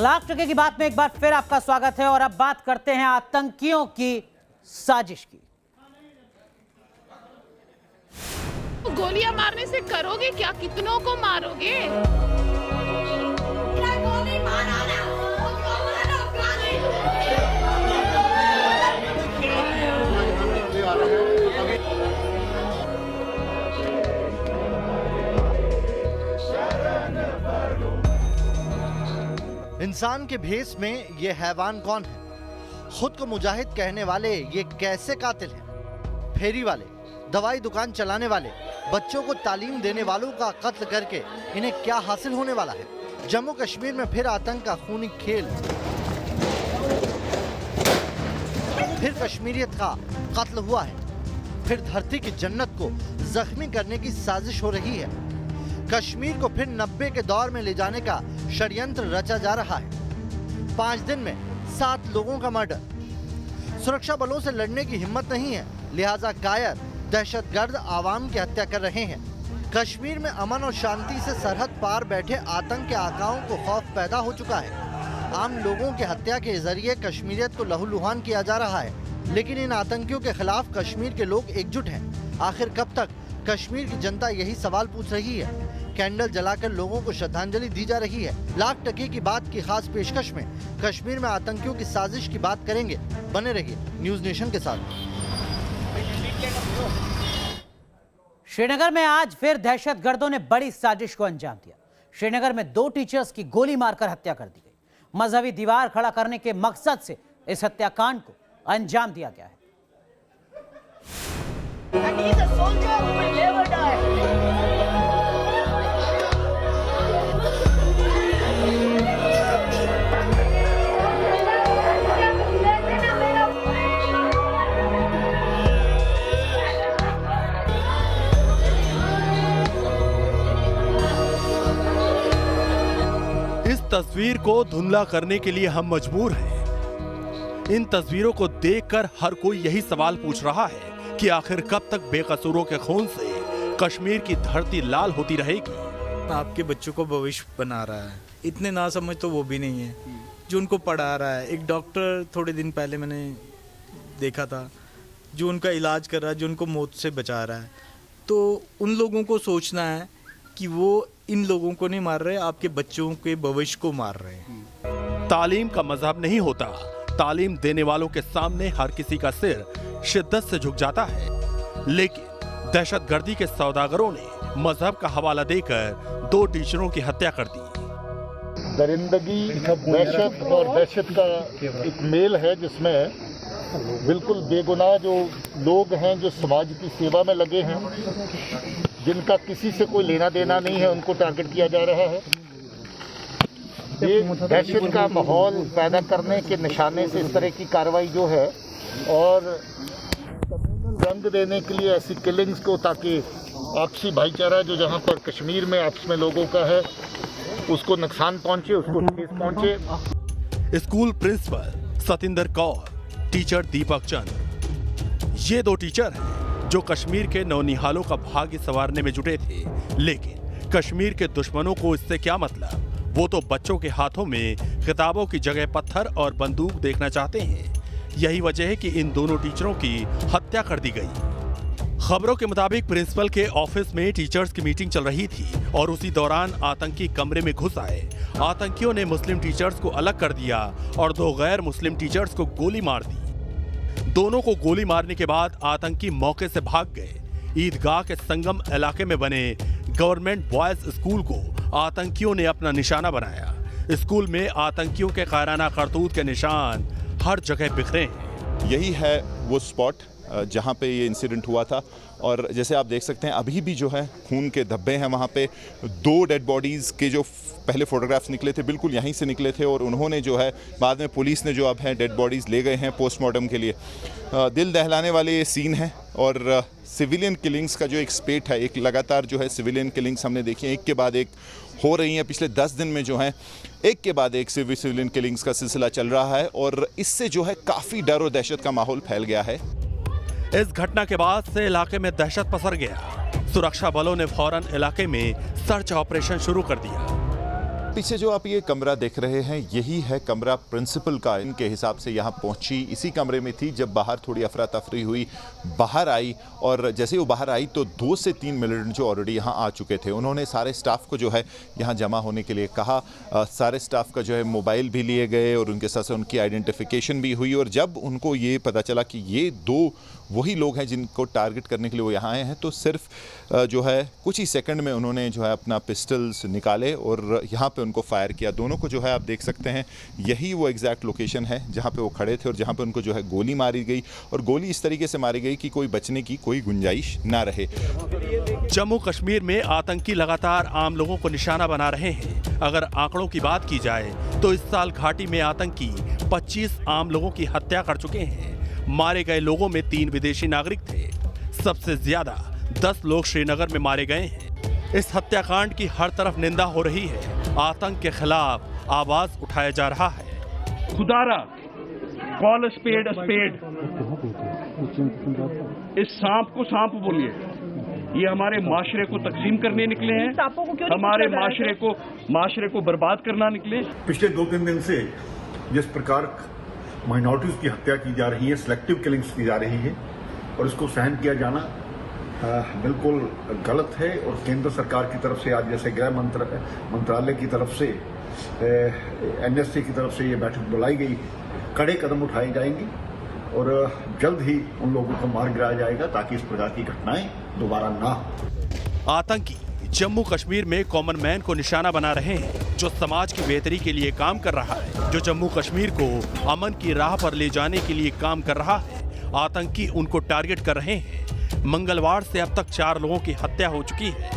लाख की बात में एक बार फिर आपका स्वागत है और अब बात करते हैं आतंकियों की साजिश की। गोलियां मारने से करोगे क्या? कितनों को मारोगे? इंसान के भेष में ये हैवान कौन है? खुद को मुजाहिद कहने वाले ये कैसे कातिल हैं? फेरी वाले, दवाई दुकान चलाने वाले, बच्चों को तालीम देने वालों का कत्ल करके इन्हें क्या हासिल होने वाला है? जम्मू कश्मीर में फिर आतंक का खूनी खेल, फिर कश्मीरियत का कत्ल हुआ है, फिर धरती की जन्नत को जख्मी करने की साजिश हो रही है। कश्मीर को फिर 90 के दौर में ले जाने का षड्यंत्र रचा जा रहा है। 5 दिन में 7 लोगों का मर्डर। सुरक्षा बलों से लड़ने की हिम्मत नहीं है, लिहाजा कायर दहशतगर्द आवाम की हत्या कर रहे हैं। कश्मीर में अमन और शांति से सरहद पार बैठे आतंक के आकाओं को खौफ पैदा हो चुका है। आम लोगों की हत्या के जरिए कश्मीरियत को लहूलुहान किया जा रहा है, लेकिन इन आतंकियों के खिलाफ कश्मीर के लोग एकजुट हैं। आखिर कब तक? कश्मीर की जनता यही सवाल पूछ रही है। कैंडल जलाकर लोगों को श्रद्धांजलि दी जा रही है। लाख की बात की खास पेशकश में कश्मीर में आतंकियों की साजिश की बात करेंगे। बने रहिए न्यूज नेशन के साथ। श्रीनगर में आज फिर दहशतगर्दों ने बड़ी साजिश को अंजाम दिया। श्रीनगर में 2 टीचर्स की गोली मारकर हत्या कर दी गई। मजहबी दीवार खड़ा करने के मकसद से इस हत्याकांड को अंजाम दिया गया है। And he is a soldier who will never die. इस तस्वीर को धुंधला करने के लिए हम मजबूर हैं। इन तस्वीरों को देखकर हर कोई यही सवाल पूछ रहा है कि आखिर कब तक बेकसूरों के खून से कश्मीर की धरती लाल होती रहेगी। आपके बच्चों को भविष्य बना रहा है, इतने ना समझ तो वो भी नहीं है जो उनको पढ़ा रहा है। एक डॉक्टर थोड़े दिन पहले मैंने देखा था जो उनका इलाज कर रहा है, जो उनको मौत से बचा रहा है। तो उन लोगों को सोचना है कि वो इन लोगों को नहीं मार रहे, आपके बच्चों के भविष्य को मार रहे हैं। तालीम का मजहब नहीं होता। तालीम देने वालों के सामने हर किसी का सिर शिद्दत से झुक जाता है, लेकिन दहशतगर्दी के सौदागरों ने मजहब का हवाला देकर 2 टीचरों की हत्या कर दी। दरिंदगी, दहशत और दहशत का एक मेल है जिसमें बिल्कुल बेगुनाह जो लोग हैं, जो समाज की सेवा में लगे हैं, जिनका किसी से कोई लेना देना नहीं है, उनको टारगेट किया जा रहा है। ये दहशत का माहौल पैदा करने के निशाने से इस तरह की कार्रवाई जो है और रंग देने के लिए ऐसी किलिंग्स को, ताकि आपसी भाईचारा जो जहां पर कश्मीर में आपस में लोगों का है उसको नुकसान पहुंचे, उसको ठेस पहुंचे। School principal Satinder Kaur, teacher Deepak Chand, ये 2 टीचर हैं जो कश्मीर के नौनिहालों का भाग्य संवारने में जुटे थे। लेकिन कश्मीर के दुश्मनों को इससे क्या मतलब? वो तो बच्चों के हाथों में किताबों की जगह पत्थर और बंदूक देखना चाहते हैं। यही वजह है कि इन दोनों टीचरों की हत्या कर दी गई। खबरों के मुताबिक प्रिंसिपल के ऑफिस में टीचर्स की मीटिंग चल रही थी और उसी दौरान आतंकी कमरे में घुस आए। आतंकियों ने मुस्लिम टीचर्स को अलग कर दिया और 2 गैर मुस्लिम टीचर्स को गोली मार दी। दोनों को गोली मारने के बाद आतंकी मौके से भाग गए। ईदगाह के संगम इलाके में बने गवर्नमेंट बॉयज स्कूल को आतंकियों ने अपना निशाना बनाया। स्कूल में आतंकियों के कायराना करतूत के निशान हर जगह बिखरे हैं। यही है वो स्पॉट जहाँ पे ये इंसिडेंट हुआ था और जैसे आप देख सकते हैं अभी भी जो है खून के धब्बे हैं वहाँ पे। 2 डेड बॉडीज़ के जो पहले फोटोग्राफ्स निकले थे बिल्कुल यहीं से निकले थे और उन्होंने जो है बाद में पुलिस ने जो अब है डेड बॉडीज़ ले गए हैं पोस्टमार्टम के लिए। दिल दहलाने वाले ये सीन है और सिविलियन किलिंग्स का जो एक स्पेट है, एक लगातार जो है सिविलियन किलिंग्स हमने देखी एक के बाद एक हो रही हैं। पिछले 10 दिन में जो है एक के बाद एक सिविलियन किलिंग्स का सिलसिला चल रहा है और इससे जो है काफ़ी डर और दहशत का माहौल फैल गया है। इस घटना के बाद से इलाके में दहशत पसर गया। सुरक्षा बलों ने फौरन इलाके में सर्च ऑपरेशन शुरू कर दिया। पीछे जो आप ये कमरा देख रहे हैं यही है कमरा प्रिंसिपल का। इनके हिसाब से यहाँ पहुंची इसी कमरे में थी जब बाहर थोड़ी अफरा तफरी हुई, बाहर आई और जैसे वो बाहर आई तो 2 से 3 मिलिटेंट जो ऑलरेडी यहाँ आ चुके थे उन्होंने सारे स्टाफ को जो है यहाँ जमा होने के लिए कहा। सारे स्टाफ का जो है मोबाइल भी लिए गए और उनके साथ साथ उनकी आइडेंटिफिकेशन भी हुई और जब उनको ये पता चला कि ये 2 वही लोग हैं जिनको टारगेट करने के लिए वो यहाँ आए हैं तो सिर्फ जो है कुछ ही सेकंड में उन्होंने जो है अपना पिस्टल्स निकाले और यहाँ पे उनको फायर किया। दोनों को जो है आप देख सकते हैं यही वो एग्जैक्ट लोकेशन है जहाँ पे वो खड़े थे और जहाँ पे उनको जो है गोली मारी गई और गोली इस तरीके से मारी गई कि कोई बचने की कोई गुंजाइश ना रहे। जम्मू कश्मीर में आतंकी लगातार आम लोगों को निशाना बना रहे हैं। अगर आंकड़ों की बात की जाए तो इस साल घाटी में आतंकी 25 आम लोगों की हत्या कर चुके हैं। मारे गए लोगों में 3 विदेशी नागरिक थे। सबसे ज्यादा 10 लोग श्रीनगर में मारे गए हैं। इस हत्याकांड की हर तरफ निंदा हो रही है। आतंक के खिलाफ आवाज उठाया जा रहा है। खुदारा कॉल स्पेड स्पेड, इस सांप को सांप बोलिए। ये हमारे माशरे को तकसीम करने निकले हैं, हमारे माशरे को बर्बाद करना निकले। पिछले 2-3 दिन से जिस प्रकार माइनॉरिटीज की हत्या की जा रही है, सिलेक्टिव किलिंग्स की जा रही है और इसको सहन किया जाना बिल्कुल गलत है। और केंद्र सरकार की तरफ से आज जैसे गृह मंत्रालय की तरफ से NSA की तरफ से ये बैठक बुलाई गई है, कड़े कदम उठाए जाएंगे और जल्द ही उन लोगों को मार गिराया जाएगा ताकि इस प्रकार की घटनाएं दोबारा ना हो। आतंकी जम्मू कश्मीर में कॉमन मैन को निशाना बना रहे हैं जो समाज की बेहतरी के लिए काम कर रहा है, जो जम्मू कश्मीर को अमन की राह पर ले जाने के लिए काम कर रहा है। आतंकी उनको टारगेट कर रहे हैं। मंगलवार से अब तक 4 लोगों की हत्या हो चुकी है।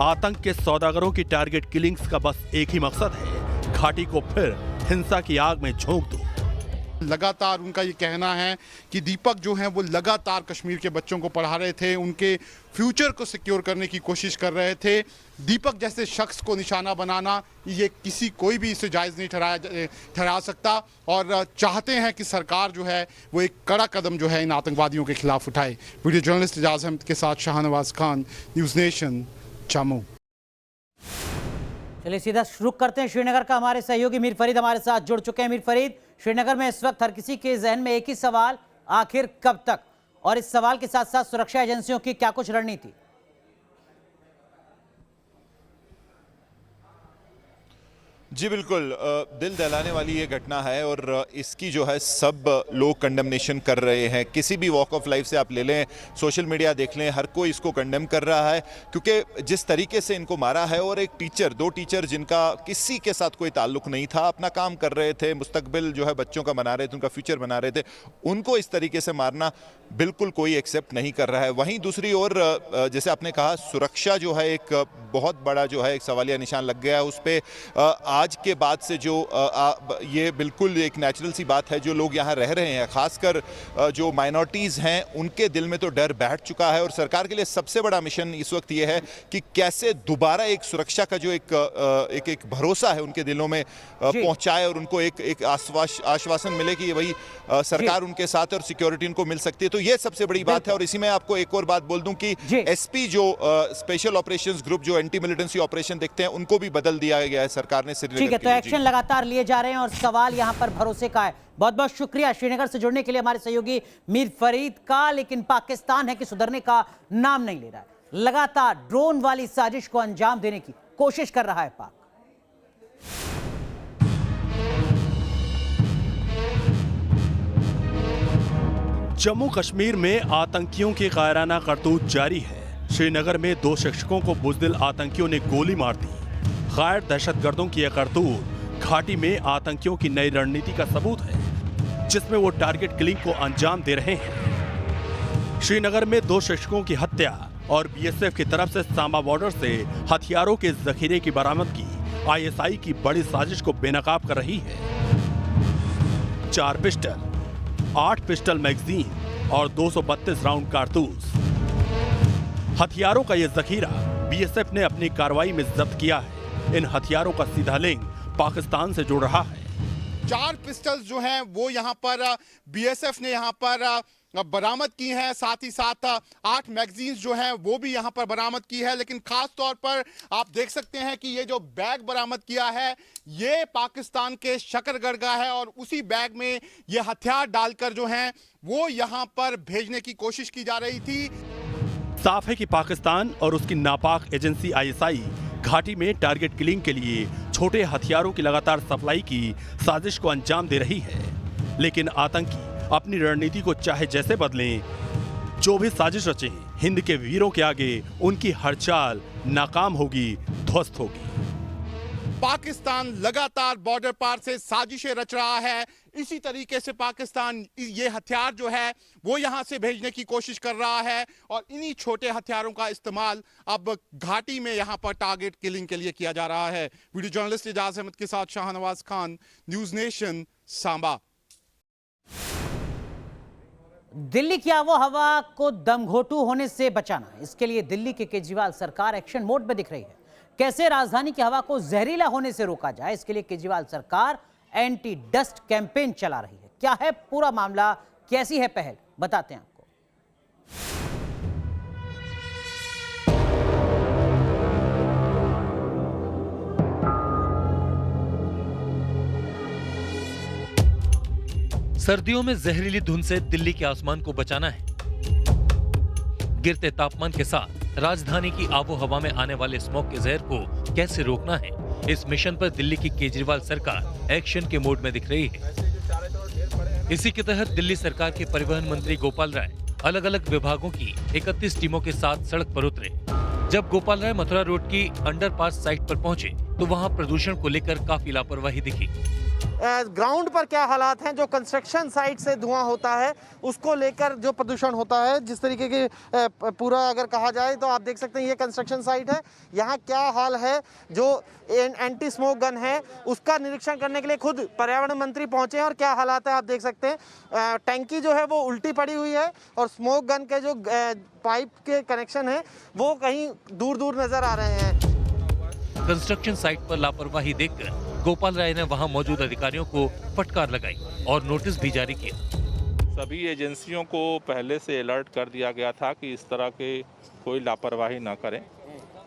आतंक के सौदागरों की टारगेट किलिंग्स का बस एक ही मकसद है, घाटी को फिर हिंसा की आग में झोंक दो। लगातार उनका ये कहना है कि दीपक जो हैं वो लगातार कश्मीर के बच्चों को पढ़ा रहे थे, उनके फ्यूचर को सिक्योर करने की कोशिश कर रहे थे। दीपक जैसे शख्स को निशाना बनाना ये कोई भी इसे जायज़ नहीं ठहरा सकता और चाहते हैं कि सरकार जो है वो एक कड़ा कदम जो है इन आतंकवादियों के खिलाफ उठाए। वीडियो जर्नलिस्ट एजाज अहमद के साथ शाहनवाज खान, न्यूज़ नेशन, जम्मू। चलिए सीधा शुरू करते हैं श्रीनगर का। हमारे सहयोगी मीर फरीद हमारे साथ जुड़ चुके हैं। मीर फरीद, श्रीनगर में इस वक्त हर किसी के जहन में एक ही सवाल, आखिर कब तक? और इस सवाल के साथ साथ सुरक्षा एजेंसियों की क्या कुछ रणनीति? जी बिल्कुल, दिल दहलाने वाली ये घटना है और इसकी जो है सब लोग कंडेमनेशन कर रहे हैं। किसी भी वॉक ऑफ लाइफ से आप ले लें, सोशल मीडिया देख लें, हर कोई इसको कंडेम कर रहा है क्योंकि जिस तरीके से इनको मारा है। और एक टीचर, 2 टीचर जिनका किसी के साथ कोई ताल्लुक नहीं था, अपना काम कर रहे थे, मुस्तकबिल जो है बच्चों का बना रहे थे, उनका फ्यूचर बना रहे थे, उनको इस तरीके से मारना बिल्कुल कोई एक्सेप्ट नहीं कर रहा है। वहीं दूसरी ओर जैसे आपने कहा, सुरक्षा जो है एक बहुत बड़ा जो है एक सवालिया निशान लग गया है उस पर। आज के बाद से जो ये बिल्कुल एक नेचुरल सी बात है, जो लोग यहाँ रह रहे हैं, खासकर जो माइनॉरिटीज़ हैं, उनके दिल में तो डर बैठ चुका है। और सरकार के लिए सबसे बड़ा मिशन इस वक्त ये है कि कैसे दोबारा एक सुरक्षा का जो एक भरोसा है उनके दिलों में पहुंचाए और उनको एक आश्वासन मिले कि भाई सरकार उनके साथ और सिक्योरिटी उनको मिल सकती है। तो ये सबसे बड़ी बात है। और इसी में आपको एक और बात बोल दूं कि SP जो स्पेशल ऑपरेशंस ग्रुप जो एंटी मिलिटेंसी ऑपरेशन देखते हैं, उनको भी बदल दिया गया है सरकार ने। ठीक है, तो एक्शन लगातार लिए जा रहे हैं और सवाल यहां पर भरोसे का है। बहुत बहुत शुक्रिया श्रीनगर से जुड़ने के लिए हमारे सहयोगी मीर फरीद का। लेकिन पाकिस्तान है कि सुधरने का नाम नहीं ले रहा है। लगातार ड्रोन वाली साजिश को अंजाम देने की कोशिश कर रहा है पाक। जम्मू कश्मीर में आतंकियों की कायराना करतूत जारी है। श्रीनगर में 2 शिक्षकों को बुज़दिल आतंकियों ने गोली मार दी। गैर दहशतगर्दों की यह करतूत घाटी में आतंकियों की नई रणनीति का सबूत है, जिसमें वो टारगेट किलिंग को अंजाम दे रहे हैं। श्रीनगर में 2 शिक्षकों की हत्या और BSF की तरफ से सांबा बॉर्डर से हथियारों के जखीरे की बरामदगी ISI की बड़ी साजिश को बेनकाब कर रही है। 4 पिस्टल, 8 पिस्टल मैगजीन और 232 राउंड कारतूस। हथियारों का यह जखीरा BSF ने अपनी कार्रवाई में जब्त किया है। इन हथियारों का सीधा लिंक पाकिस्तान से जुड़ रहा है। 4 पिस्टल्स जो हैं वो यहाँ पर BSF ने यहाँ पर बरामद की हैं। साथ ही साथ 8 मैगजीन्स जो हैं वो भी यहाँ पर बरामद की है। लेकिन खास तौर पर आप देख सकते हैं कि ये जो बैग बरामद किया है ये पाकिस्तान के शकरगढ़ का है और उसी बैग में ये हथियार डालकर जो हैं वो यहाँ पर भेजने की कोशिश की जा रही थी। साफ है कि पाकिस्तान और उसकी नापाक एजेंसी आईएसआई घाटी में टारगेट किलिंग के लिए छोटे हथियारों की लगातार सप्लाई की साजिश को अंजाम दे रही है। लेकिन आतंकी अपनी रणनीति को चाहे जैसे बदलें, जो भी साजिश रचे हिंद के वीरों के आगे उनकी हर चाल नाकाम होगी, ध्वस्त होगी। पाकिस्तान लगातार बॉर्डर पार से साजिशें रच रहा है। इसी तरीके से पाकिस्तान ये हथियार जो है वो यहां से भेजने की कोशिश कर रहा है और इन्हीं छोटे हथियारों का इस्तेमाल अब घाटी में यहां पर टारगेट किलिंग के लिए किया जा रहा है। वीडियो जर्नलिस्ट एजाज अहमद के साथ शाहनवाज खान, न्यूज नेशन, सांबा। दिल्ली की आबोहवा को दमघोटू होने से बचाना, इसके लिए दिल्ली की केजरीवाल सरकार एक्शन मोड में दिख रही है। कैसे राजधानी की हवा को जहरीला होने से रोका जाए, इसके लिए केजरीवाल सरकार एंटी डस्ट कैंपेन चला रही है। क्या है पूरा मामला, कैसी है पहल, बताते हैं आपको। सर्दियों में जहरीली धुंध से दिल्ली के आसमान को बचाना है। गिरते तापमान के साथ राजधानी की आबोहवा में आने वाले स्मॉग के जहर को कैसे रोकना है, इस मिशन पर दिल्ली की केजरीवाल सरकार एक्शन के मोड में दिख रही है। इसी के तहत दिल्ली सरकार के परिवहन मंत्री गोपाल राय अलग अलग विभागों की 31 टीमों के साथ सड़क पर उतरे। जब गोपाल राय मथुरा रोड की अंडरपास साइट पर पहुंचे तो वहां प्रदूषण को लेकर काफी लापरवाही दिखी। ग्राउंड पर क्या हालात हैं, जो कंस्ट्रक्शन साइट से धुआं होता है उसको लेकर जो प्रदूषण होता है, जिस तरीके की पूरा अगर कहा जाए तो आप देख सकते हैं ये कंस्ट्रक्शन साइट है। यहाँ क्या हाल है, जो एंटी स्मोक गन है उसका निरीक्षण करने के लिए खुद पर्यावरण मंत्री पहुंचे हैं और क्या हालात है आप देख सकते हैं। टैंकी जो है वो उल्टी पड़ी हुई है और स्मोक गन के जो पाइप के कनेक्शन है वो कहीं दूर दूर नजर आ रहे हैं। कंस्ट्रक्शन साइट पर लापरवाही देखकर गोपाल राय ने वहां मौजूद अधिकारियों को फटकार लगाई और नोटिस भी जारी किया। सभी एजेंसियों को पहले से अलर्ट कर दिया गया था कि इस तरह के कोई लापरवाही न करें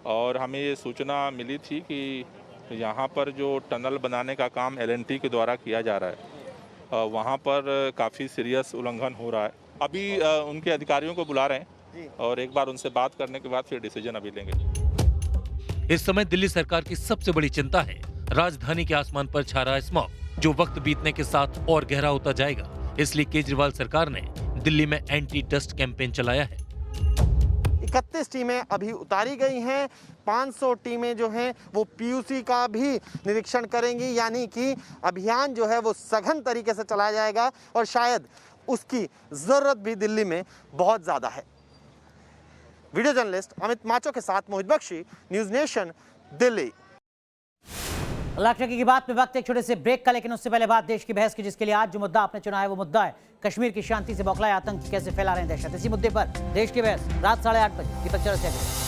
और हमें ये सूचना मिली थी कि यहाँ पर जो टनल बनाने का काम L&T के द्वारा किया जा रहा है वहाँ पर काफ़ी सीरियस उल्लंघन हो रहा है। अभी उनके अधिकारियों को बुला रहे हैं और एक बार उनसे बात करने के बाद फिर डिसीजन अभी लेंगे। इस समय दिल्ली सरकार की सबसे बड़ी चिंता है राजधानी के आसमान पर छा रहा स्मॉग, जो वक्त बीतने के साथ और गहरा होता जाएगा। इसलिए केजरीवाल सरकार ने दिल्ली में एंटी डस्ट कैंपेन चलाया है। 31 टीमें अभी उतारी गई हैं। 500 टीमें जो हैं वो पीयूसी का भी निरीक्षण करेंगी, यानी कि अभियान जो है वो सघन तरीके से चलाया जाएगा और शायद उसकी जरूरत भी दिल्ली में बहुत ज्यादा है। वीडियो जर्नलिस्ट अमित माचो के साथ Mohit Bakshi, news nation, Delhi. Electric की बात में वक्त एक छोटे से ब्रेक का, लेकिन उससे पहले बात देश की बहस की, जिसके लिए आज जो मुद्दा आपने चुना है वो मुद्दा है कश्मीर की शांति से बौखलाए आतंकी कैसे फैला रहे हैं दहशत। इसी मुद्दे पर देश की बहस रात 8:30 बजे दीपक चौरसिया।